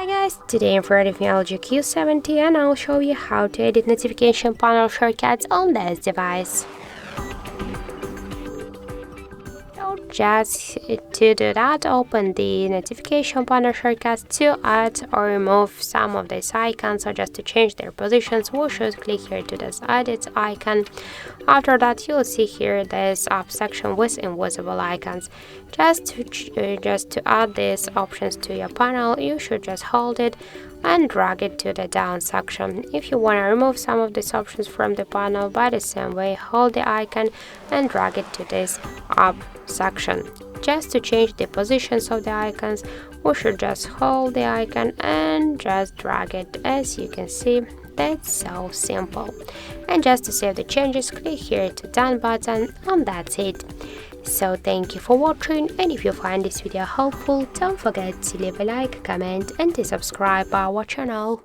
Hi guys, today I'm reviewing LG Q70 and I'll show you how to edit notification panel shortcuts on this device. So just to do that, open the notification panel shortcuts to add or remove some of these icons. So just to change their positions, we should click here to this edit icon. After that, you'll see here this app section with invisible icons. Just to add these options to your panel, you should just hold it and drag it to the down section. If you want to remove some of these options from the panel, by the same way, hold the icon and drag it to this up section. Just to change the positions of the icons, we should just hold the icon and just drag it. As you can see, that's so simple. And just to save the changes, click here to done button, and that's it. So thank you for watching, and if you find this video helpful, don't forget to leave a like, comment and to subscribe our channel.